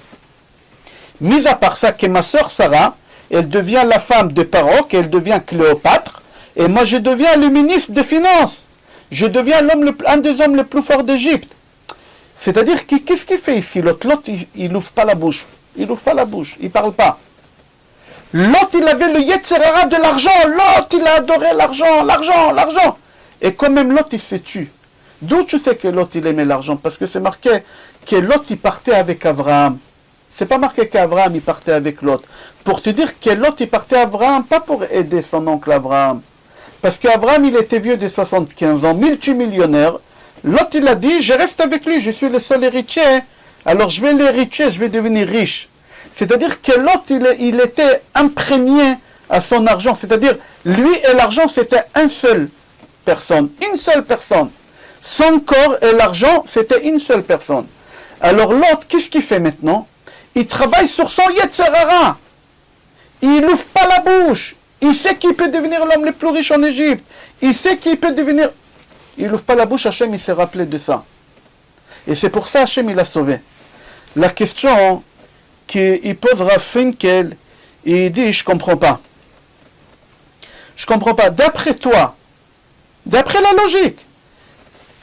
Mis à part ça, que ma sœur Sarah, elle devient la femme de Paro, qu'elle devient Cléopâtre. Et moi, je deviens le ministre des Finances. Je deviens un des hommes les plus forts d'Égypte. C'est-à-dire, qu'est-ce qu'il fait ici? L'autre, il n'ouvre pas la bouche. Il n'ouvre pas la bouche, il ne parle pas. L'autre, il avait le Yetzirah de l'argent. L'autre, il a adoré l'argent, l'argent, l'argent. Et quand même, l'autre, il se tue. D'où tu sais que l'autre, il aimait l'argent? Parce que c'est marqué que l'autre, il partait avec Abraham. C'est pas marqué qu'Abraham, il partait avec l'autre. Pour te dire que l'autre, il partait avec Abraham, pas pour aider son oncle Abraham. Parce qu'Abraham, il était vieux de 75 ans, multimillionnaire. L'autre, il a dit, je reste avec lui, je suis le seul héritier. Alors je vais l'héritier, je vais devenir riche. C'est-à-dire que l'autre, il était imprégné à son argent. C'est-à-dire, lui et l'argent, c'était une seule personne. Une seule personne. Son corps et l'argent, c'était une seule personne. Alors l'autre, qu'est-ce qu'il fait maintenant? Il travaille sur son Yetzirah. Il n'ouvre pas la bouche. Il sait qu'il peut devenir l'homme le plus riche en Égypte. Il sait qu'il peut devenir... Il n'ouvre pas la bouche, Hachem, il s'est rappelé de ça. Et c'est pour ça Hachem, il a sauvé. La question qu'il pose Rav Finkel, il dit, je ne comprends pas. Je ne comprends pas. D'après toi, d'après la logique,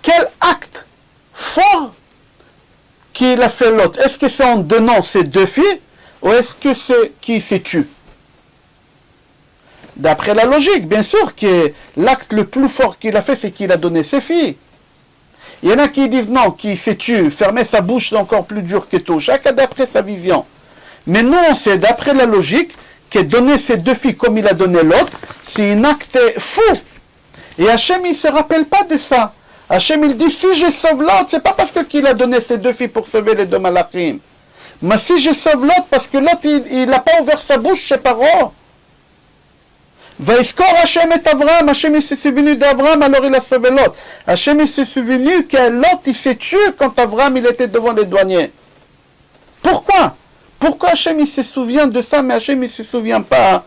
quel acte fort qu'il a fait l'autre? Est-ce que c'est en donnant ses deux filles, ou est-ce que c'est qui s'est tué? D'après la logique, bien sûr que l'acte le plus fort qu'il a fait, c'est qu'il a donné ses filles. Il y en a qui disent non, qui s'est tué, fermer sa bouche, c'est encore plus dur que tout. Chacun d'après sa vision. Mais nous, on sait, d'après la logique, que donner ses deux filles comme il a donné l'autre, c'est un acte fou. Et Hachem, il ne se rappelle pas de ça. Hachem, il dit, si je sauve l'autre, c'est pas parce qu'il a donné ses deux filles pour sauver les deux malachim. Mais si je sauve l'autre, parce que l'autre, il n'a pas ouvert sa bouche chez Paro. Vaïskor Hachem et Abraham, Hachem il s'est souvenu d'Abraham, alors il a sauvé l'autre. Hachem il s'est souvenu que l'autre il s'est tué quand Abraham il était devant les douaniers. Pourquoi? Pourquoi Hachem il se souvient de ça, mais Hachem il ne se souvient pas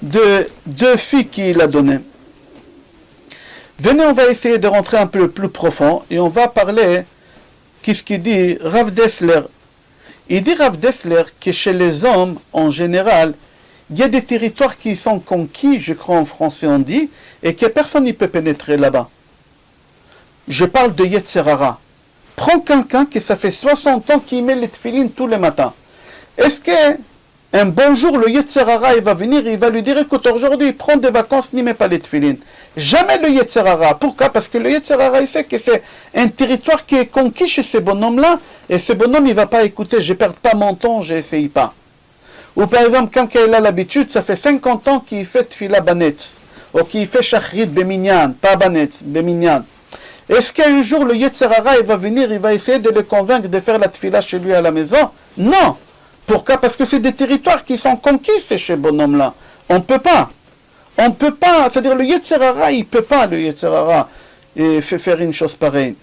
de deux filles qu'il a données? Venez, on va essayer de rentrer un peu plus profond et on va parler, qu'est-ce qu'il dit Rav Dessler. Il dit Rav Dessler que chez les hommes en général, il y a des territoires qui sont conquis, je crois en français on dit, et que personne n'y peut pénétrer là-bas. Je parle de Yetzer Hara. Prends quelqu'un qui ça fait 60 ans qui met les tefilines tous les matins. Est-ce qu'un bon jour, le Yetzer Hara, il va venir et il va lui dire, écoute, aujourd'hui, prends des vacances, n'y mets pas les tefilines. Jamais le Yetzer Hara. Pourquoi? Parce que le Yetzer Hara, il sait que c'est un territoire qui est conquis chez ces bonhommes-là, et ce bonhomme, il ne va pas écouter, je ne perds pas mon temps, je n'essaye pas. Ou par exemple, quand il a l'habitude, ça fait 50 ans qu'il fait tefila banetz, ou qu'il fait shachrit beminyan, pas banetz, beminyan. Est-ce qu'un jour le Yetzer Hara il va venir, il va essayer de le convaincre de faire la tefila chez lui à la maison? Non. Pourquoi? Parce que c'est des territoires qui sont conquis, ces chez bonhommes-là. On ne peut pas. On ne peut pas. C'est-à-dire le Yetzer Hara, il ne peut pas, le Yetzer Hara, faire une chose pareille.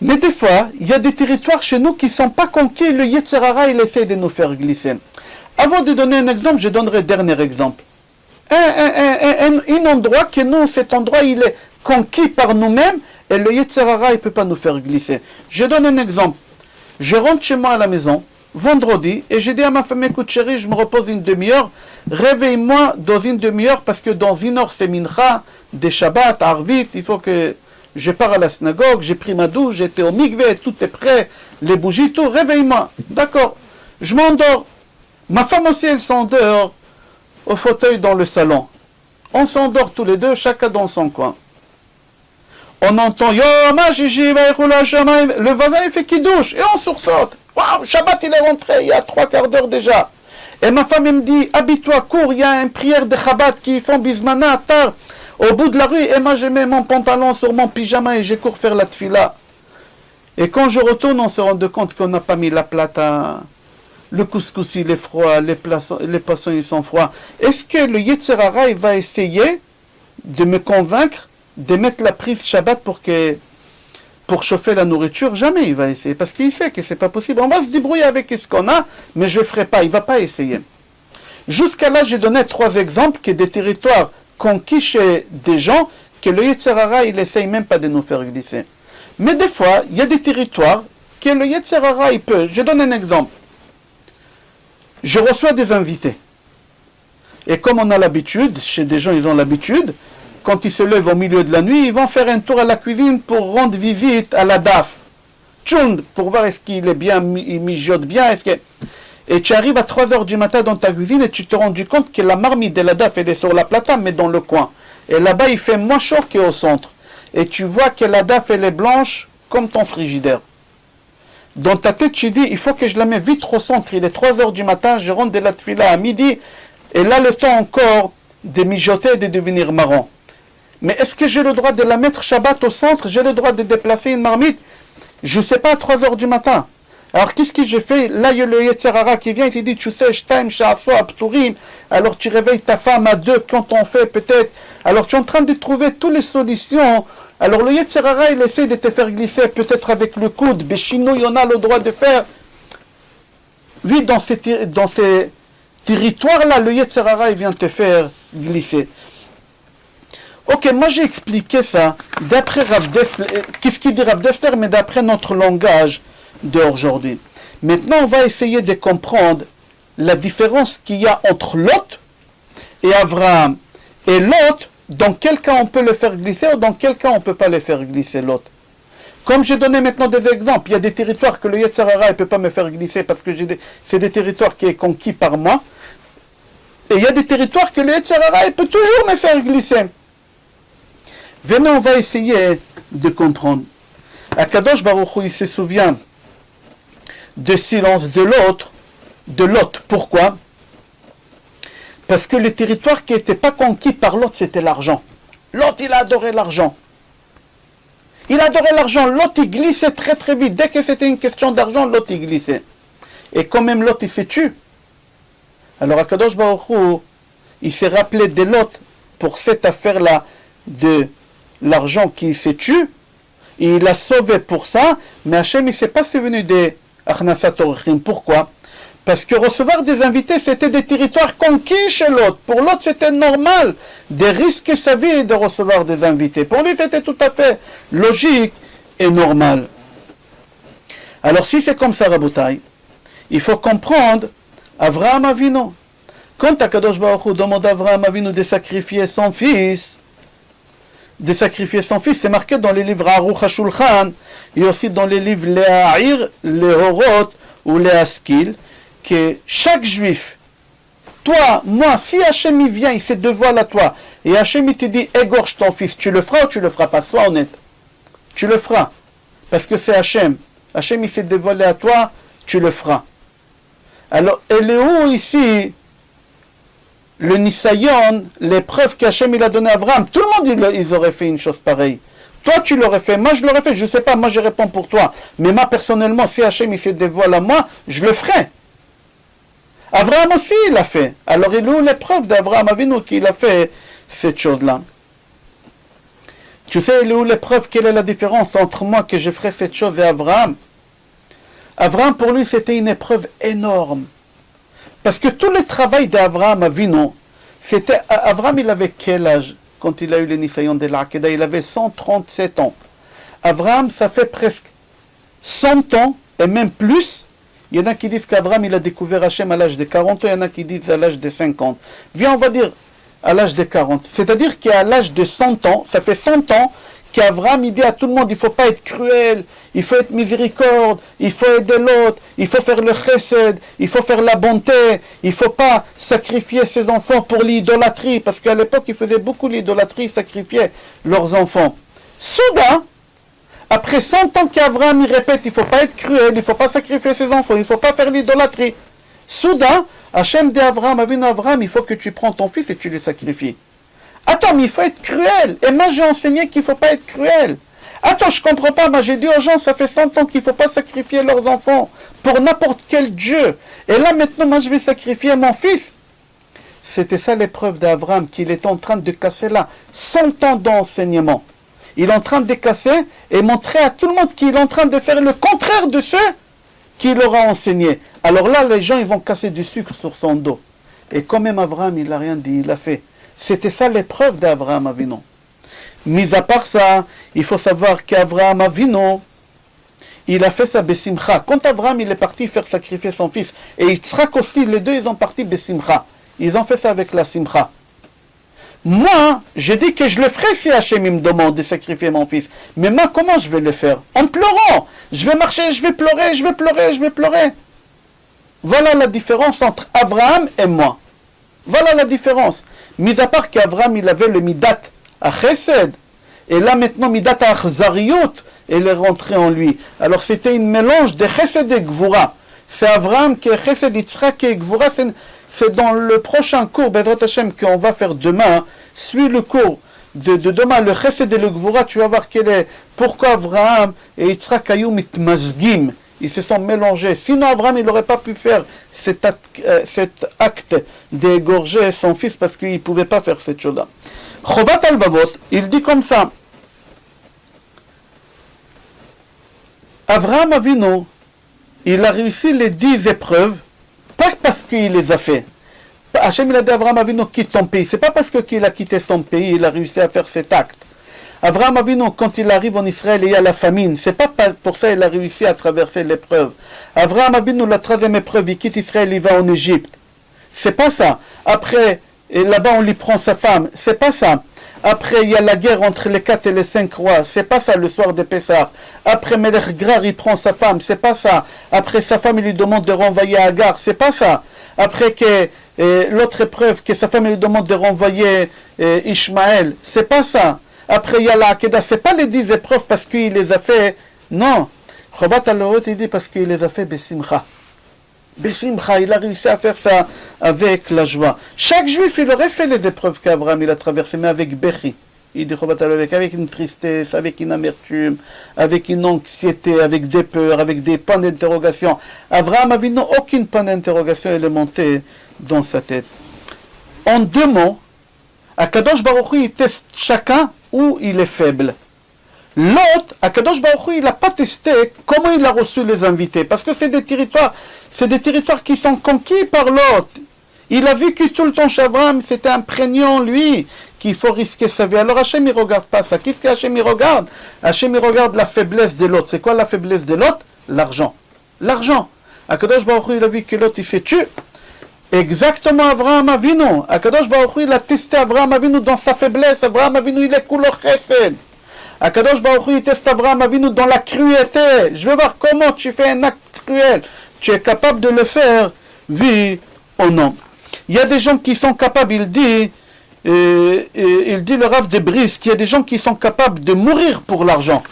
Mais des fois, il y a des territoires chez nous qui ne sont pas conquis, le Yetzer Hara, il essaie de nous faire glisser. Avant de donner un exemple, je donnerai un dernier exemple. Un endroit que nous, cet endroit, il est conquis par nous-mêmes, et le Yetzer Hara, il ne peut pas nous faire glisser. Je donne un exemple. Je rentre chez moi à la maison, vendredi, et j'ai dit à ma femme, écoute chérie, je me repose une demi-heure, réveille-moi dans une demi-heure, parce que dans une heure, c'est Mincha, des Shabbat, Arvit, il faut que je pars à la synagogue, j'ai pris ma douche, j'étais au mikvé, tout est prêt, les bougies, tout, réveille-moi. D'accord, je m'endors. Ma femme aussi, elle s'endort au fauteuil dans le salon. On s'endort tous les deux, chacun dans son coin. On entend, yo, ma Gigi, le voisin, il fait qu'il douche, et on sursaute. Waouh, Shabbat, il est rentré, il y a 3/4 d'heure déjà. Et ma femme, elle me dit, habille-toi, cours, il y a une prière de Chabad qui font bismana, tard, au bout de la rue, et moi, je mets mon pantalon sur mon pyjama et je cours faire la tfila. Et quand je retourne, on se rend compte qu'on n'a pas mis la plata. Le couscous, il est froid, les poissons, ils sont froids. Est-ce que le Yetzer Hara, il va essayer de me convaincre de mettre la prise Shabbat pour chauffer la nourriture? Jamais il va essayer, parce qu'il sait que c'est pas possible. On va se débrouiller avec ce qu'on a, mais je ne le ferai pas, il ne va pas essayer. Jusqu'à là, j'ai donné 3 exemples que des territoires conquis chez des gens que le Yetzer Hara, il essaye même pas de nous faire glisser. Mais des fois, il y a des territoires que le Yetzer Hara, il peut. Je donne un exemple. Je reçois des invités. Et comme on a l'habitude, chez des gens, ils ont l'habitude, quand ils se lèvent au milieu de la nuit, ils vont faire un tour à la cuisine pour rendre visite à la DAF. Tchoun, pour voir est-ce qu'il est bien, il mijote bien, est-ce que... Et tu arrives à 3h du matin dans ta cuisine et tu te rends compte que la marmite de la DAF, elle est sur la plata, mais dans le coin. Et là-bas, il fait moins chaud qu'au centre. Et tu vois que la DAF, elle est blanche comme ton frigidaire. Dans ta tête, tu dis, il faut que je la mette vite au centre. Il est 3h du matin, je rentre de la tefila à midi. Et là, le temps encore de mijoter et de devenir marron. Mais est-ce que j'ai le droit de la mettre Shabbat au centre? J'ai le droit de déplacer une marmite? Je ne sais pas, à 3h du matin. Alors qu'est-ce que j'ai fait? Là, il y a le Yetzer Hara qui vient et te dit, tu sais, Shtaim, Sha'aswa, Pturim. Alors tu réveilles ta femme à 2 quand on fait peut-être. Alors tu es en train de trouver toutes les solutions. Alors le Yetzer Hara, il essaie de te faire glisser peut-être avec le coude. Béchinou, il y en a le droit de faire. Lui, dans ces territoires-là, le Yetzer Hara, il vient te faire glisser. Ok, moi j'ai expliqué ça d'après Rav Dessler, qu'est-ce qu'il dit Rav Dessler, mais d'après notre langage d'aujourd'hui. Maintenant, on va essayer de comprendre la différence qu'il y a entre Lot et Abraham. Et Lot, dans quel cas on peut le faire glisser ou dans quel cas on ne peut pas le faire glisser, Lot. Comme j'ai donné maintenant des exemples, il y a des territoires que le Yetzer Hara ne peut pas me faire glisser parce que c'est des territoires qui sont conquis par moi. Et il y a des territoires que le Yetzer Hara peut toujours me faire glisser. Venez, on va essayer de comprendre. Akadosh Baruch Hu, il se souvient de silence de Lot. Pourquoi? Parce que le territoire qui n'était pas conquis par Lot, c'était l'argent. Lot, il a adoré l'argent. Il adorait l'argent. Lot, il glissait très très vite. Dès que c'était une question d'argent, Lot, il glissait. Et quand même Lot, il s'est tué. Alors Akadosh Baruch Hu, il s'est rappelé de Lot pour cette affaire-là de l'argent qui s'est tué. Il l'a sauvé pour ça, mais Hachem, il ne s'est pas souvenu des Achnasat Orechim. Pourquoi? Parce que recevoir des invités, c'était des territoires conquis chez l'autre. Pour l'autre, c'était normal de risquer sa vie de recevoir des invités. Pour lui, c'était tout à fait logique et normal. Alors, si c'est comme ça, Rabotai, il faut comprendre Avraham Avinu. Quand Akadosh Baruch Hu demande à Avraham Avinu de sacrifier son fils, c'est marqué dans les livres Aruch HaShulchan et aussi dans les livres Le'a'ir, Le'orot ou Le'askil, que chaque juif, toi, moi, si Hachem il vient, il se dévoile à toi, et Hachem il te dit égorge ton fils, tu le feras ou tu le feras pas? Sois honnête. Tu le feras. Parce que c'est Hachem. Hachem il s'est dévoilé à toi, tu le feras. Alors, elle est où ici le Nisayon, l'épreuve qu'Hachem il a donnée à Abraham? Tout le monde ils auraient fait une chose pareille. Toi tu l'aurais fait, moi je l'aurais fait, je ne sais pas, moi je réponds pour toi. Mais moi personnellement, si Hachem il se dévoile à moi, je le ferai. Abraham aussi il l'a fait. Alors il est où l'épreuve d'Abraham Avinu qu'il a fait cette chose-là? Tu sais, il est où l'épreuve? Quelle est la différence entre moi que je ferai cette chose et Abraham? Abraham pour lui c'était une épreuve énorme. Parce que tout le travail d'Abraham Avinu, c'était... Abraham il avait quel âge quand il a eu le Nisayon de l'Akeda? Il avait 137 ans. Abraham ça fait presque 100 ans et même plus. Il y en a qui disent qu'Abraham il a découvert Hachem à l'âge de 40 ans, il y en a qui disent à l'âge de 50. Viens, on va dire à l'âge de 40. C'est-à-dire qu'à l'âge de 100 ans, ça fait 100 ans qu'Abraham il dit à tout le monde, il ne faut pas être cruel, il faut être miséricorde, il faut aider l'autre, il faut faire le chesed, il faut faire la bonté, il ne faut pas sacrifier ses enfants pour l'idolâtrie, parce qu'à l'époque ils faisaient beaucoup l'idolâtrie, ils sacrifiaient leurs enfants. Soudain, après 100 ans qu'Abraham il répète, il ne faut pas être cruel, il ne faut pas sacrifier ses enfants, il ne faut pas faire l'idolâtrie. Soudain, Hachem dit à Abraham, Abraham, il faut que tu prends ton fils et tu le sacrifies. Attends, mais il faut être cruel. Et moi j'ai enseigné qu'il ne faut pas être cruel. Attends, je ne comprends pas, moi j'ai dit aux gens, ça fait 100 ans qu'il ne faut pas sacrifier leurs enfants pour n'importe quel Dieu. Et là maintenant, moi je vais sacrifier mon fils. C'était ça l'épreuve d'Abraham, qu'il est en train de casser là. 100 ans d'enseignement. Il est en train de casser et montrer à tout le monde qu'il est en train de faire le contraire de ce qu'il aura enseigné. Alors là, les gens ils vont casser du sucre sur son dos. Et quand même Abraham, il n'a rien dit, il a fait. C'était ça l'épreuve d'Abraham Avinu. Mis à part ça, il faut savoir qu'Abraham Avinu, il a fait ça besimcha. Quand Abraham il est parti faire sacrifier son fils, et Yitzhak aussi, les deux ils ont parti besimcha. Ils ont fait ça avec la simcha. Moi, je dis que je le ferai si Hachem me demande de sacrifier mon fils. Mais moi, comment je vais le faire? En pleurant. Je vais marcher, je vais pleurer, je vais pleurer, je vais pleurer. Voilà la différence entre Abraham et moi. Voilà la différence. Mis à part qu'Abraham, il avait le midat à chesed. Et là, maintenant, midat à achzariyut, elle est rentrée en lui. Alors, c'était un mélange de chesed et gvura. C'est Abraham qui est chesed, Yitzhak et gvura. C'est dans le prochain cours, Bezrat Hashem, qu'on va faire demain. Suis le cours de demain, le chesed et le gvura, tu vas voir quel est, pourquoi Abraham et Yitzhak ayou mitmazgim. Ils se sont mélangés. Sinon, Abraham, il n'aurait pas pu faire cet acte d'égorger son fils parce qu'il ne pouvait pas faire cette chose-là. Chovat al-Vavot, il dit comme ça. Abraham Avinu, il a réussi les 10 épreuves, pas parce qu'il les a fait. Hachem, il a dit à Abraham Avinu, quitte ton pays. C'est pas parce qu'il a quitté son pays, il a réussi à faire cet acte. Abraham Avinu, quand il arrive en Israël et il y a la famine, c'est pas pour ça qu'il a réussi à traverser l'épreuve. Abraham Avinu, la 13e épreuve, il quitte Israël, il va en Égypte. C'est pas ça. Après, là-bas on lui prend sa femme. C'est pas ça. Après, il y a la guerre entre les 4 et les 5 rois. C'est pas ça le soir de Pessah. Après, Melech Grar, il prend sa femme. C'est pas ça. Après, sa femme, il lui demande de renvoyer Agar. C'est pas ça. Après, l'autre épreuve, que sa femme, il lui demande de renvoyer Ishmaël. C'est pas ça. Après, il y a la Akeda. C'est pas les 10 épreuves parce qu'il les a fait. Non. Chovat al-Lot, il dit parce qu'il les a fait besimcha. Besimcha, il a réussi à faire ça avec la joie. Chaque juif, il aurait fait les épreuves qu'Abraham il a traversées, mais avec Bechi. Il dit Chovat al-Lot, avec une tristesse, avec une amertume, avec une anxiété, avec des peurs, avec des points d'interrogation. Abraham avait aucune point d'interrogation élémentaire dans sa tête. En 2 mots, Akadosh Baruch Hu, il teste chacun où il est faible. L'autre, Akadosh Baruch Hu, il n'a pas testé comment il a reçu les invités. Parce que c'est des territoires qui sont conquis par l'autre. Il a vécu tout le temps chez Abraham, c'était imprégné en lui qu'il faut risquer sa vie. Alors Hachem, il ne regarde pas ça. Qu'est-ce qu'Hachem, il regarde? Hachem, il regarde la faiblesse de l'autre. C'est quoi la faiblesse de l'autre? L'argent. L'argent. Akadosh Baruch Hu, il a vu que l'autre, il s'est tué. Exactement, Avraham Avinu. Akadosh Baruch Hu, il a testé Avraham Avinu dans sa faiblesse. Avraham Avinu, il est kulo chesed. Akadosh Baruch Hu, il teste Avraham Avinu dans la cruauté. Je veux voir comment tu fais un acte cruel. Tu es capable de le faire, oui ou non. Il y a des gens qui sont capables, il dit le Rav de Brisk, il y a des gens qui sont capables de mourir pour l'argent.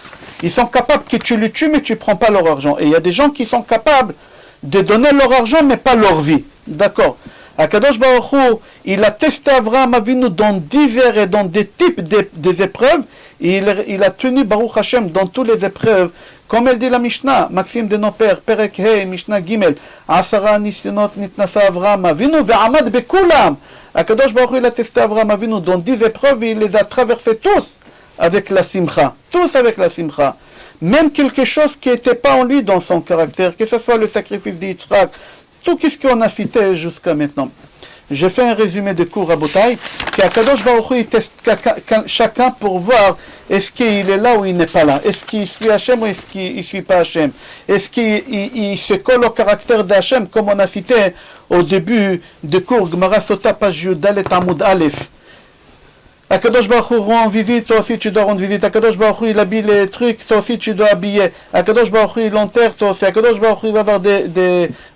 Ils sont capables que tu le tues, mais tu ne prends pas leur argent. Et il y a des gens qui sont capables de donner leur argent, mais pas leur vie. D'accord. Akadosh Baruch Hu, il a testé Avraham Avinu dans divers et dans des types des épreuves. Et il a tenu Baruch Hashem dans toutes les épreuves. Comme elle dit la Mishnah, Maxime de nos pères, Perek He, Mishnah Gimel, Asara Nisyonot Nitnasa Avraham Avinu, Ve'amad Bekulam. Akadosh Baruch Hu, il a testé Avraham Avinu dans 10 épreuves et il les a traversées tous avec la simcha. Tous avec la simcha. Même quelque chose qui n'était pas en lui dans son caractère, que ce soit le sacrifice d'Yitzhak, tout ce qu'on a cité jusqu'à maintenant. J'ai fait un résumé de cours à Botaï, qu'Akadosh Baruch Hu, il teste chacun pour voir est-ce qu'il est là ou il n'est pas là. Est-ce qu'il suit Hachem ou est-ce qu'il ne suit pas Hachem. Est-ce qu'il se colle au caractère d'Hachem, comme on a cité au début de cours, Gemara Sota, page Yudalet Amoud Aleph. Akadosh Baruch Hu rend visite, toi aussi tu dois rendre visite. Akadosh Baruch Hu, il habille les trucs, toi aussi tu dois habiller. Akadosh Baruch Hu, il enterre, toi aussi. Akadosh Baruch Hu, il va avoir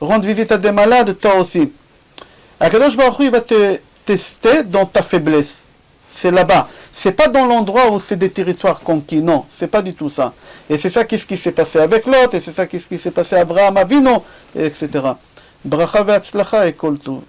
rendre visite à des malades, toi aussi. Akadosh Baruch Hu, il va te tester dans ta faiblesse. C'est là-bas. C'est pas dans l'endroit où c'est des territoires conquis. Non, c'est pas du tout ça. Et c'est ça qui s'est passé avec l'autre, et c'est ça qui s'est passé à Avraham Avinu, etc. Bracha ve'atzlacha et kol tov.